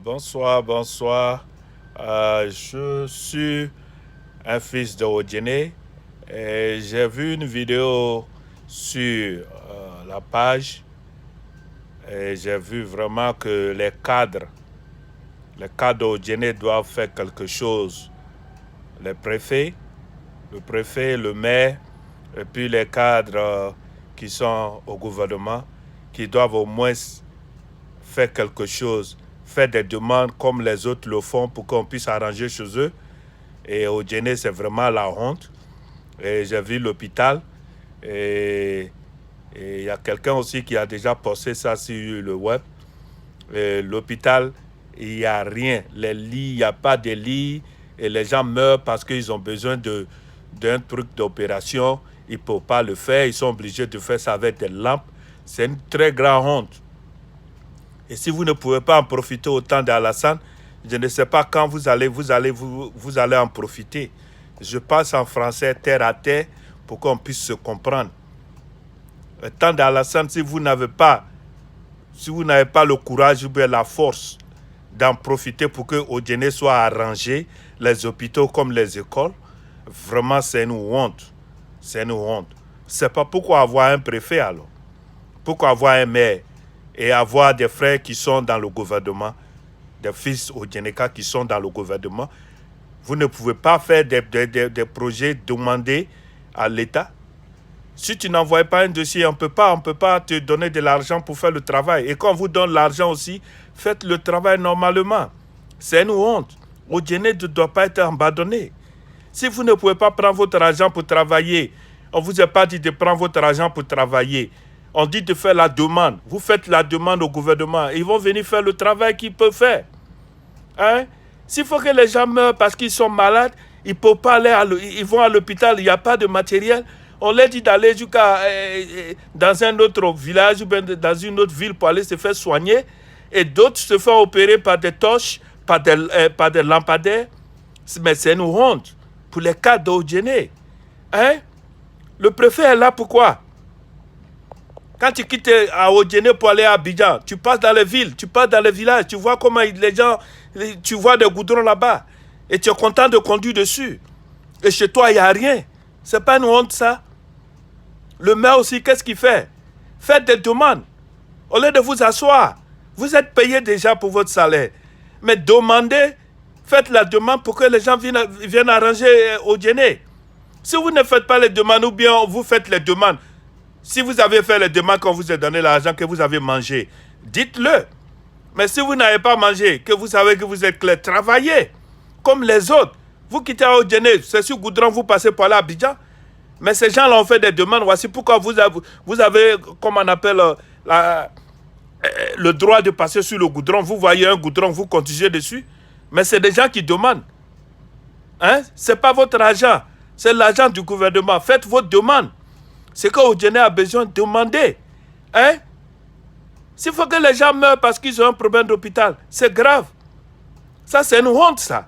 Bonsoir, bonsoir. Je suis un fils de Odjene et j'ai vu une vidéo sur la page et j'ai vu vraiment que les cadres Odjene doivent faire quelque chose. Les préfets, le préfet, le maire et puis les cadres qui sont au gouvernement qui doivent au moins faire quelque chose, faire des demandes comme les autres le font pour qu'on puisse arranger chez eux. Et au Djéné, c'est vraiment la honte. Et j'ai vu l'hôpital. Et il y a quelqu'un aussi qui a déjà posté ça sur le web. L'hôpital, il n'y a rien. Les lits, il n'y a pas de lits. Et les gens meurent parce qu'ils ont besoin d'un truc d'opération. Ils ne peuvent pas le faire. Ils sont obligés de faire ça avec des lampes. C'est une très grande honte. Et si vous ne pouvez pas en profiter autant d'Alassane, je ne sais pas quand vous allez en profiter. Je passe en français terre à terre pour qu'on puisse se comprendre. Le temps d'Alassane, si vous n'avez pas le courage ou bien la force d'en profiter pour que Odjene soit arrangé, les hôpitaux comme les écoles, vraiment c'est une honte. C'est une honte. C'est pas pourquoi avoir un préfet alors. Pourquoi avoir un maire et avoir des frères qui sont dans le gouvernement, des fils Odjeneka qui sont dans le gouvernement. Vous ne pouvez pas faire des projets demandés à l'État. Si tu n'envoies pas un dossier, on ne peut pas te donner de l'argent pour faire le travail. Et quand on vous donne l'argent aussi, faites le travail normalement. C'est une honte. Odjene ne doit pas être abandonné. Si vous ne pouvez pas prendre votre argent pour travailler, on ne vous a pas dit de prendre votre argent pour travailler. On dit de faire la demande. Vous faites la demande au gouvernement. Ils vont venir faire le travail qu'ils peuvent faire. Hein? S'il faut que les gens meurent parce qu'ils sont malades, ils peuvent pas aller ils vont à l'hôpital, il n'y a pas de matériel. On leur dit d'aller dans un autre village ou dans une autre ville pour aller se faire soigner. Et d'autres se font opérer par des torches, par des lampadaires. Mais c'est une honte pour les cas d'Odjene. Hein? Le préfet est là pourquoi? Quand tu quittes à Odjene pour aller à Abidjan, tu passes dans les villes, tu passes dans les villages, tu vois comment les gens, tu vois des goudrons là-bas. Et tu es content de conduire dessus. Et chez toi, il n'y a rien. C'est pas une honte, ça. Le maire aussi, qu'est-ce qu'il fait? Faites des demandes. Au lieu de vous asseoir, vous êtes payé déjà pour votre salaire. Mais demandez, faites la demande pour que les gens viennent arranger Odjene. Si vous ne faites pas les demandes ou bien vous faites les demandes, si vous avez fait les demandes quand vous avez donné l'argent que vous avez mangé, dites-le. Mais si vous n'avez pas mangé, que vous savez que vous êtes clair, travaillez comme les autres. Vous quittez à Odjene, c'est sur Goudron, vous passez par là à Abidjan. Mais ces gens-là ont fait des demandes. Voici pourquoi vous avez comme on appelle, le droit de passer sur le goudron. Vous voyez un goudron, vous continuez dessus. Mais c'est des gens qui demandent. Hein? Ce n'est pas votre argent. C'est l'argent du gouvernement. Faites votre demande. C'est que Odjene a besoin de demander. Hein? S'il faut que les gens meurent parce qu'ils ont un problème d'hôpital, c'est grave. Ça, c'est une honte, ça.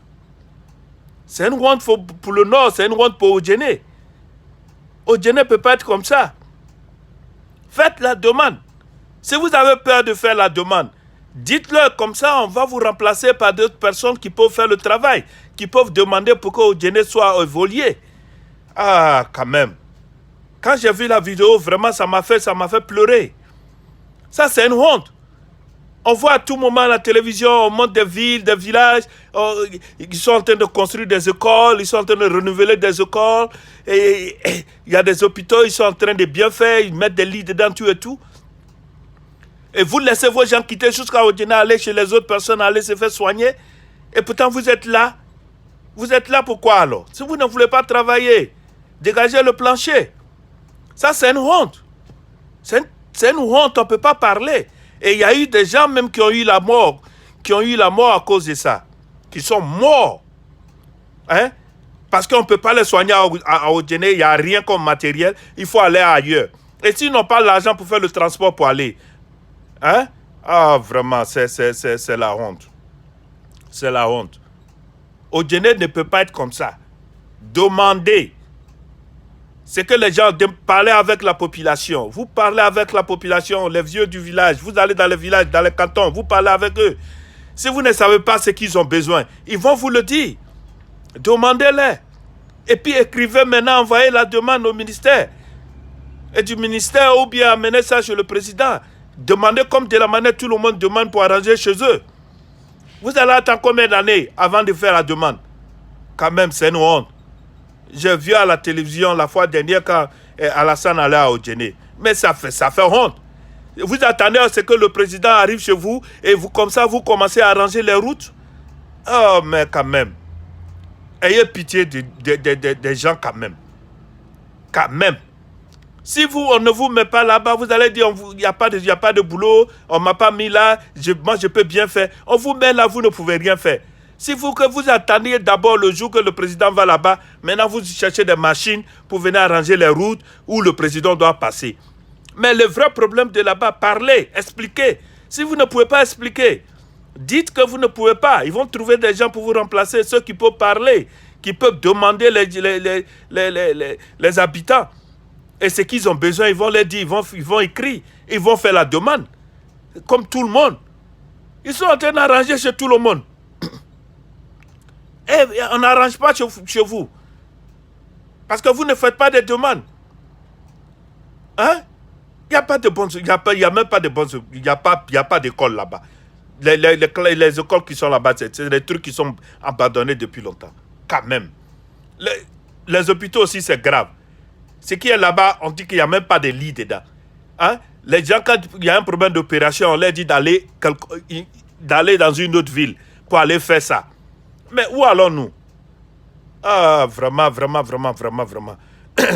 C'est une honte pour le Nord, c'est une honte pour Odjene. Odjene ne peut pas être comme ça. Faites la demande. Si vous avez peur de faire la demande, dites-le comme ça, on va vous remplacer par d'autres personnes qui peuvent faire le travail, qui peuvent demander pour que Odjene soit évolué. Ah, quand même. Quand j'ai vu la vidéo, vraiment, ça m'a fait pleurer. Ça, c'est une honte. On voit à tout moment à la télévision, on monte des villes, des villages, ils sont en train de construire des écoles, ils sont en train de renouveler des écoles, et il y a des hôpitaux, ils sont en train de bien faire, ils mettent des lits dedans, tout et tout. Et vous laissez vos gens quitter jusqu'à Odjene, aller chez les autres personnes, aller se faire soigner, et pourtant vous êtes là. Vous êtes là pourquoi alors? Si vous ne voulez pas travailler, dégagez le plancher. Ça, c'est une honte. C'est une honte, on ne peut pas parler. Et il y a eu des gens même qui ont eu la mort à cause de ça, qui sont morts. Hein? Parce qu'on ne peut pas les soigner à Odjene, il n'y a rien comme matériel, il faut aller ailleurs. Et s'ils n'ont pas l'argent pour faire le transport pour aller, hein? Ah, vraiment, c'est la honte. C'est la honte. Odjene ne peut pas être comme ça. Demandez. C'est que les gens parlent avec la population. Vous parlez avec la population, les vieux du village. Vous allez dans les villages, dans les cantons, vous parlez avec eux. Si vous ne savez pas ce qu'ils ont besoin, ils vont vous le dire. Demandez-les. Et puis écrivez maintenant, envoyez la demande au ministère. Et du ministère, ou bien amenez ça chez le président. Demandez comme de la manière tout le monde demande pour arranger chez eux. Vous allez attendre combien d'années avant de faire la demande? Quand même, c'est une honte. J'ai vu à la télévision la fois dernière quand Alassane allait à Odjene. Mais ça fait honte. Vous attendez à ce que le président arrive chez vous et vous, comme ça, vous commencez à arranger les routes. Oh, mais quand même. Ayez pitié des gens quand même. Quand même. Si on ne vous met pas là-bas, vous allez dire, il n'y a pas de boulot, on ne m'a pas mis là, moi je peux bien faire. On vous met là, vous ne pouvez rien faire. Si vous attendiez d'abord le jour que le président va là-bas, maintenant vous cherchez des machines pour venir arranger les routes où le président doit passer. Mais le vrai problème de là-bas, parlez, expliquez. Si vous ne pouvez pas expliquer, dites que vous ne pouvez pas. Ils vont trouver des gens pour vous remplacer, ceux qui peuvent parler, qui peuvent demander les habitants. Et ce qu'ils ont besoin, ils vont les dire, ils vont écrire, ils vont faire la demande. Comme tout le monde. Ils sont en train d'arranger chez tout le monde. Et on n'arrange pas chez vous. Parce que vous ne faites pas de demandes. Hein? Il n'y a pas de bonnes, il n'y a même pas de bonnes, il n'y a pas d'école là-bas. Les écoles qui sont là-bas, c'est des trucs qui sont abandonnés depuis longtemps. Quand même. Les hôpitaux aussi, c'est grave. Ce qui est là-bas, on dit qu'il n'y a même pas de lit dedans. Hein? Les gens, quand il y a un problème d'opération, on leur dit d'aller dans une autre ville pour aller faire ça. Mais où allons-nous? Ah, vraiment.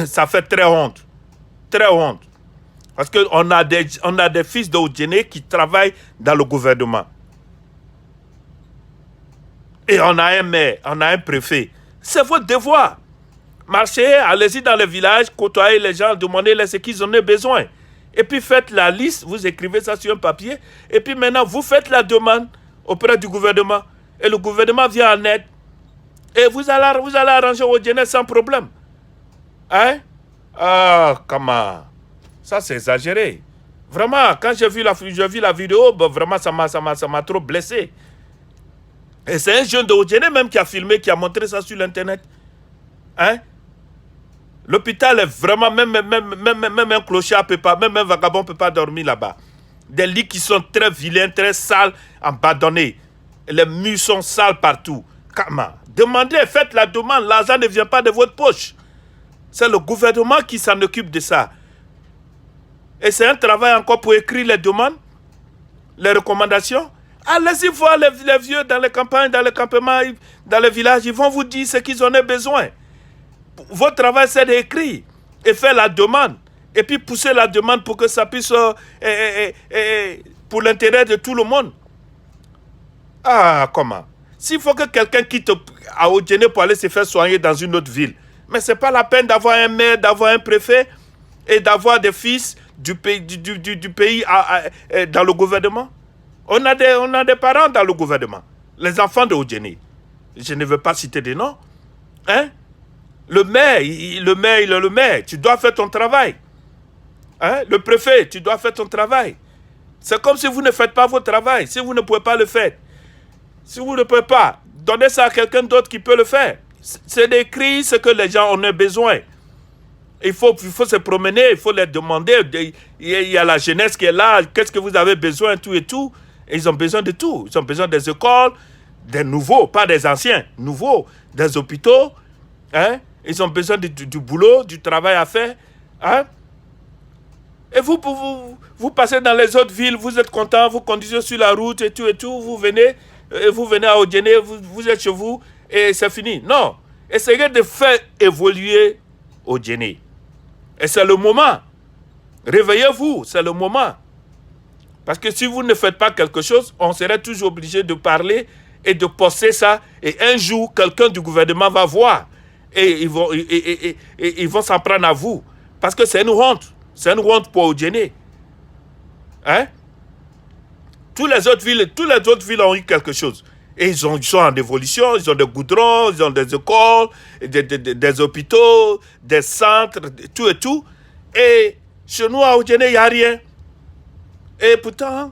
Ça fait très honte. Très honte. Parce qu'on a des fils de Odjene qui travaillent dans le gouvernement. Et on a un maire, on a un préfet. C'est votre devoir. Marchez, allez-y dans les villages, côtoyez les gens, demandez-les ce qu'ils en ont besoin. Et puis faites la liste, vous écrivez ça sur un papier. Et puis maintenant, vous faites la demande auprès du gouvernement. Et le gouvernement vient en aide. Et vous allez arranger Odjene sans problème. Hein? Ah, comment? Ça, c'est exagéré. Vraiment, quand j'ai vu la vidéo, vraiment, ça m'a trop blessé. Et c'est un jeune de Odjene même qui a filmé, qui a montré ça sur l'internet. Hein? L'hôpital est vraiment, même un clochard peut pas, même un vagabond ne peut pas dormir là-bas. Des lits qui sont très vilains, très sales, abandonnés. Les murs sont sales partout. Comment? Demandez, faites la demande. L'argent ne vient pas de votre poche. C'est le gouvernement qui s'en occupe de ça. Et c'est un travail encore pour écrire les demandes, les recommandations. Allez-y voir les vieux dans les campagnes, dans les campements, dans les villages. Ils vont vous dire ce qu'ils en ont besoin. Votre travail, c'est d'écrire et faire la demande. Et puis pousser la demande pour que ça puisse... pour l'intérêt de tout le monde. Ah, comment? S'il faut que quelqu'un quitte à Odjene pour aller se faire soigner dans une autre ville, mais ce n'est pas la peine d'avoir un maire, d'avoir un préfet et d'avoir des fils du pays dans le gouvernement. On a des parents dans le gouvernement. Les enfants de Odjene. Je ne veux pas citer des noms. Hein? Le maire, il est le maire. Tu dois faire ton travail. Hein? Le préfet, tu dois faire ton travail. C'est comme si vous ne faites pas votre travail. Si vous ne pouvez pas le faire. Si vous ne pouvez pas, donnez ça à quelqu'un d'autre qui peut le faire. C'est d'écrire ce que les gens en ont besoin. Il faut se promener, il faut les demander. Il y a la jeunesse qui est là. Qu'est-ce que vous avez besoin, tout et tout. Et ils ont besoin de tout. Ils ont besoin des écoles, des nouveaux, pas des anciens, nouveaux, des hôpitaux. Hein? Ils ont besoin du boulot, du travail à faire. Hein? Et vous passez dans les autres villes, vous êtes content, vous conduisez sur la route et tout, vous venez à Odjene, vous êtes chez vous et c'est fini. Non. Essayez de faire évoluer Odjene. Et c'est le moment. Réveillez-vous, c'est le moment. Parce que si vous ne faites pas quelque chose, on serait toujours obligé de parler et de poster ça. Et un jour, quelqu'un du gouvernement va voir. Et ils vont s'en prendre à vous. Parce que c'est une honte. C'est une honte pour Odjene. Hein? Toutes les autres villes ont eu quelque chose. Et ils sont en évolution, ils ont des goudrons, ils ont des écoles, des hôpitaux, des centres, tout et tout. Et chez nous, à Odjene, il n'y a rien. Et pourtant,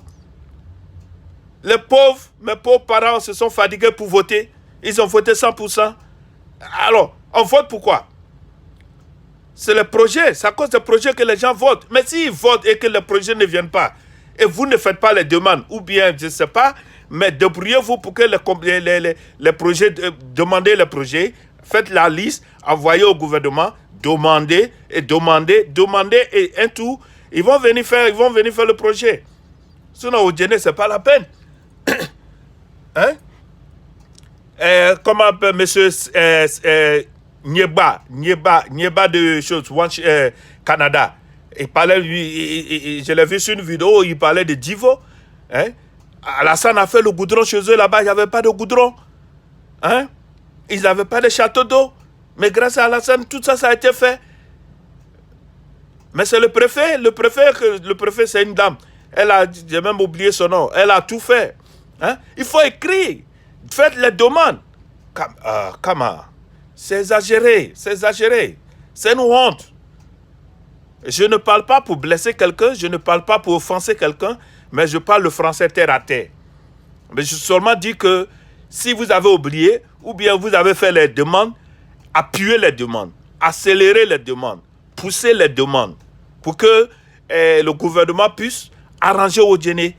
Mes pauvres parents se sont fatigués pour voter. Ils ont voté 100%. Alors, on vote pourquoi? C'est le projet. C'est à cause des projets que les gens votent. Mais s'ils votent et que les projets ne viennent pas, et vous ne faites pas les demandes, ou bien, je ne sais pas, mais débrouillez-vous pour que les projets, demandez les projets, faites la liste, envoyez au gouvernement, demandez, et un tout, ils vont venir faire le projet. Sinon, au Djéné, ce n'est pas la peine. Hein? Comment monsieur Nieba de choses, Canada, il parlait, je l'ai vu sur une vidéo, il parlait de Divo. Hein? Alassane a fait le goudron chez eux là-bas, il n'y avait pas de goudron. Hein? Ils n'avaient pas de château d'eau. Mais grâce à Alassane, tout ça, ça a été fait. Mais c'est le préfet. Le préfet, c'est une dame. J'ai même oublié son nom. Elle a tout fait. Hein? Il faut écrire. Faites les demandes. Comment? C'est exagéré. C'est exagéré. C'est une honte. Je ne parle pas pour blesser quelqu'un. Je ne parle pas pour offenser quelqu'un. Mais je parle le français terre à terre. Mais je seulement dis que si vous avez oublié, ou bien vous avez fait les demandes, appuyez les demandes, accélérez les demandes, poussez les demandes, pour que le gouvernement puisse arranger au Djéné.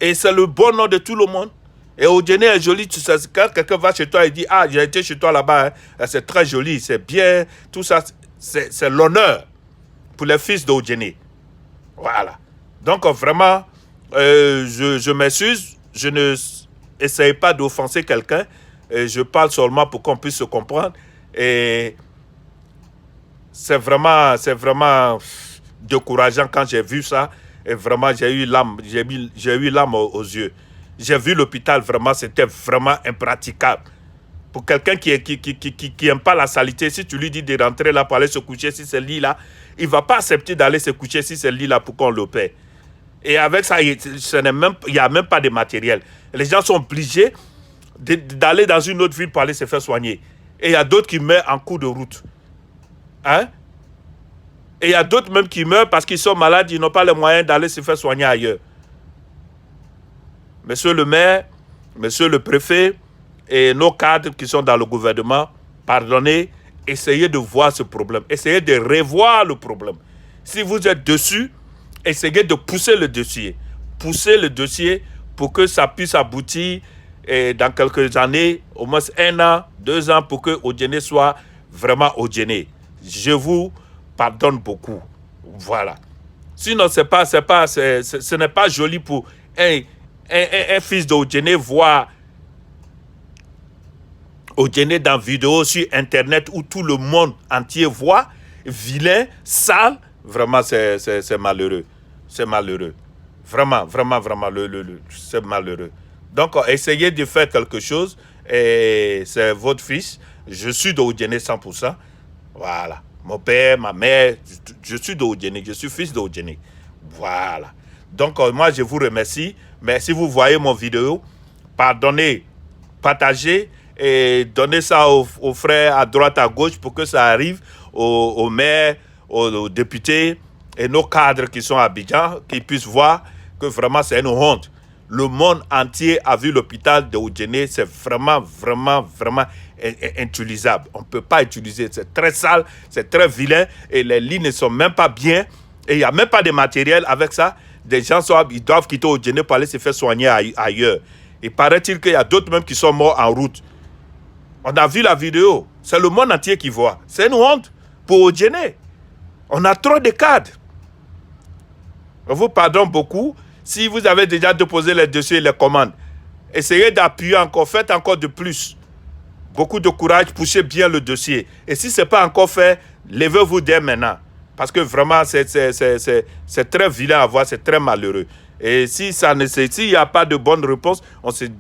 Et c'est le bon nom de tout le monde. Et au Djéné est joli, tu sais, quand quelqu'un va chez toi et dit « Ah, j'ai été chez toi là-bas, hein, c'est très joli, c'est bien, tout ça, c'est l'honneur pour les fils d'Odjéné. » Voilà. Donc vraiment, je m'excuse, je ne essaye pas d'offenser quelqu'un, je parle seulement pour qu'on puisse se comprendre. Et c'est vraiment décourageant quand j'ai vu ça. Et vraiment, j'ai eu l'âme aux yeux. J'ai vu l'hôpital, vraiment, c'était vraiment impraticable. Pour quelqu'un qui n'aime pas la saleté, si tu lui dis de rentrer là pour aller se coucher sur ce lit-là, il ne va pas accepter d'aller se coucher sur ce lit-là pour qu'on l'opère. Et avec ça, il n'y a même pas de matériel. Les gens sont obligés d'aller dans une autre ville pour aller se faire soigner. Et il y a d'autres qui meurent en cours de route. Hein? Et il y a d'autres même qui meurent parce qu'ils sont malades, ils n'ont pas les moyens d'aller se faire soigner ailleurs. Monsieur le maire, monsieur le préfet et nos cadres qui sont dans le gouvernement, pardonnez, essayez de voir ce problème. Essayez de revoir le problème. Si vous êtes dessus, essayez de pousser le dossier. Poussez le dossier pour que ça puisse aboutir dans quelques années, au moins 1 an, 2 ans, pour que Odjéné soit vraiment Odjéné. Je vous pardonne beaucoup. Voilà. Sinon, ce n'est pas joli pour un fils d'Odjéné voir Odjéné dans vidéo sur Internet où tout le monde entier voit, vilain, sale. Vraiment, c'est malheureux. C'est malheureux. Vraiment, c'est malheureux. Donc, essayez de faire quelque chose. Et c'est votre fils. Je suis d'Odjéné 100%. Voilà. Mon père, ma mère, je suis d'Odjéné. Je suis fils d'Odjéné. Voilà. Donc, moi, je vous remercie. Mais si vous voyez mon vidéo, pardonnez, partagez et donnez ça aux frères à droite, à gauche pour que ça arrive aux maires, aux députés et nos cadres qui sont à Abidjan, qui puissent voir que vraiment c'est une honte. Le monde entier a vu l'hôpital de Odjéné, c'est vraiment inutilisable. On ne peut pas utiliser, c'est très sale, c'est très vilain et les lits ne sont même pas bien et il n'y a même pas de matériel avec ça. Des gens ils doivent quitter Odjéné pour aller se faire soigner ailleurs. Il paraît-il qu'il y a d'autres même qui sont morts en route. On a vu la vidéo, c'est le monde entier qui voit. C'est une honte pour Odjéné. On a trop de cadres. Je vous pardonne beaucoup. Si vous avez déjà déposé les dossiers et les commandes, essayez d'appuyer encore, faites encore de plus. Beaucoup de courage, poussez bien le dossier. Et si ce n'est pas encore fait, levez-vous dès maintenant. Parce que vraiment, c'est très vilain à voir, c'est très malheureux. Et s'il n'y a pas de bonne réponse,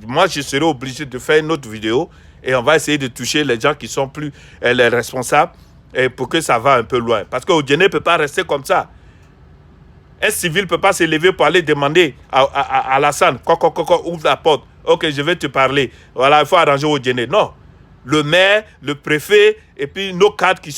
moi, je serai obligé de faire une autre vidéo et on va essayer de toucher les gens qui sont plus les responsables et pour que ça va un peu loin. Parce qu'Odjéné ne peut pas rester comme ça. Un civil ne peut pas se lever pour aller demander à Alassane, ouvre la porte. Ok, je vais te parler. Voilà, il faut arranger Odjéné. Non. Le maire, le préfet et puis nos cadres qui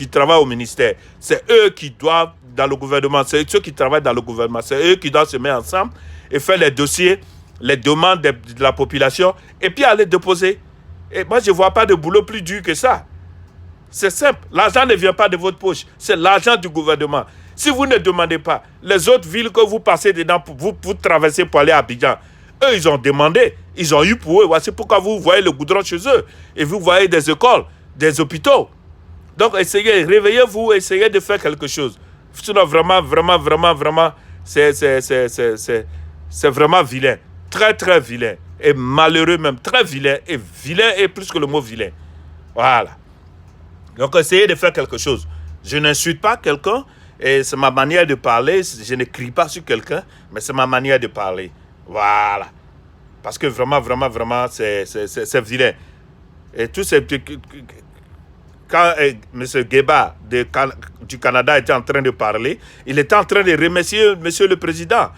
travaillent au ministère. C'est eux qui doivent, dans le gouvernement, c'est ceux qui travaillent dans le gouvernement. C'est eux qui doivent se mettre ensemble et faire les dossiers, les demandes de la population, et puis aller déposer. Et moi, je ne vois pas de boulot plus dur que ça. C'est simple. L'argent ne vient pas de votre poche. C'est l'argent du gouvernement. Si vous ne demandez pas, les autres villes que vous passez dedans, vous traversez pour aller à Abidjan, eux, ils ont demandé. Ils ont eu pour eux. Voici pourquoi vous voyez le goudron chez eux. Et vous voyez des écoles, des hôpitaux. Donc, essayez, réveillez-vous, essayez de faire quelque chose. Sinon, vraiment, c'est vraiment vilain. Très, très vilain. Et malheureux même. Très vilain. Et vilain est plus que le mot vilain. Voilà. Donc, essayez de faire quelque chose. Je n'insulte pas quelqu'un, et c'est ma manière de parler. Je ne crie pas sur quelqu'un, mais c'est ma manière de parler. Voilà. Parce que vraiment, c'est vilain. Et tout ces... Quand M. Guéba du Canada était en train de parler, il était en train de remercier M. le Président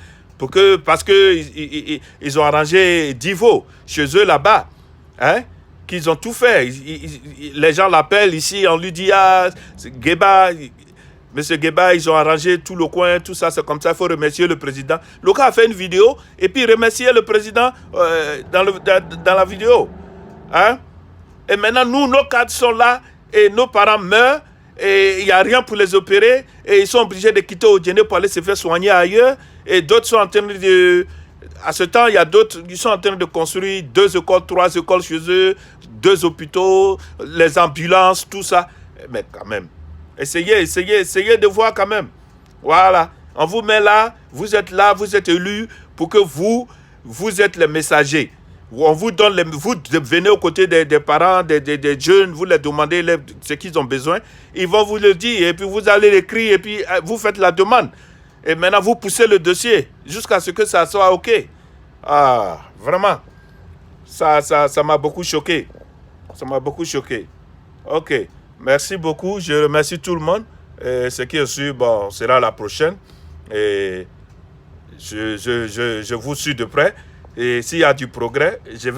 parce qu'ils ont arrangé Divo chez eux là-bas. Hein? Qu'ils ont tout fait. Les gens l'appellent ici, on lui dit, ah, Guéba, M. Guéba, ils ont arrangé tout le coin, tout ça, c'est comme ça, il faut remercier le président. Le gars a fait une vidéo et puis remercier le président dans la vidéo. Hein? Et maintenant, nous, nos cadres sont là et nos parents meurent et il n'y a rien pour les opérer et ils sont obligés de quitter Odiéné pour aller se faire soigner ailleurs. Et d'autres sont en train de... À ce temps, il y a d'autres qui sont en train de construire 2 écoles, 3 écoles chez eux, 2 hôpitaux, les ambulances, tout ça. Mais quand même, essayez de voir quand même. Voilà, on vous met là, vous êtes élus pour que vous êtes les messagers. On vous donne, vous venez aux côtés des parents, des jeunes, vous les demandez ce qu'ils ont besoin. Ils vont vous le dire et puis vous allez l'écrire et puis vous faites la demande. Et maintenant, vous poussez le dossier jusqu'à ce que ça soit OK. Ah, vraiment. Ça m'a beaucoup choqué. Ça m'a beaucoup choqué. OK. Merci beaucoup. Je remercie tout le monde. Et ce qui est sûr, bon, sera la prochaine. Et je vous suis de près. Et s'il y a du progrès, je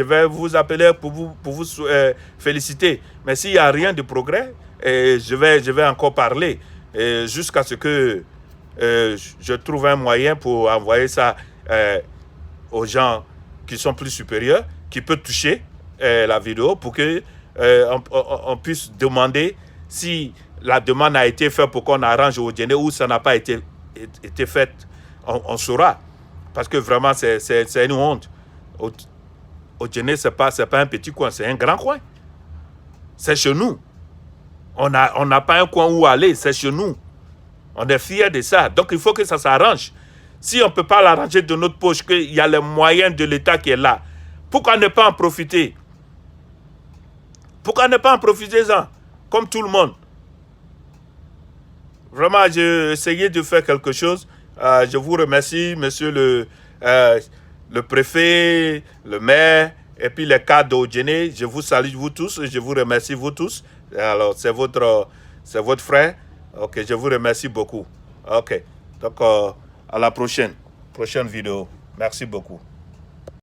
vais vous appeler pour vous féliciter. Mais s'il n'y a rien de progrès, je vais encore parler. Jusqu'à ce que je trouve un moyen pour envoyer ça aux gens qui sont plus supérieurs, qui peuvent toucher la vidéo pour que on puisse demander si la demande a été faite pour qu'on arrange au Odiéné ou ça n'a pas été fait. On saura. Parce que vraiment, c'est une honte. Odiéné, ce n'est pas un petit coin, c'est un grand coin. C'est chez nous. On n'a pas un coin où aller, c'est chez nous. On est fiers de ça. Donc, il faut que ça s'arrange. Si on ne peut pas l'arranger de notre poche, qu'il y a les moyens de l'État qui est là, pourquoi ne pas en profiter? Pourquoi ne pas en profiter, ça? Comme tout le monde. Vraiment, j'ai essayé de faire quelque chose. Je vous remercie, monsieur le préfet, le maire, et puis les cadres d'Odiéné. Je vous salue, vous tous, et je vous remercie, vous tous. Alors, c'est votre frère. OK, je vous remercie beaucoup. OK, donc à la prochaine vidéo. Merci beaucoup.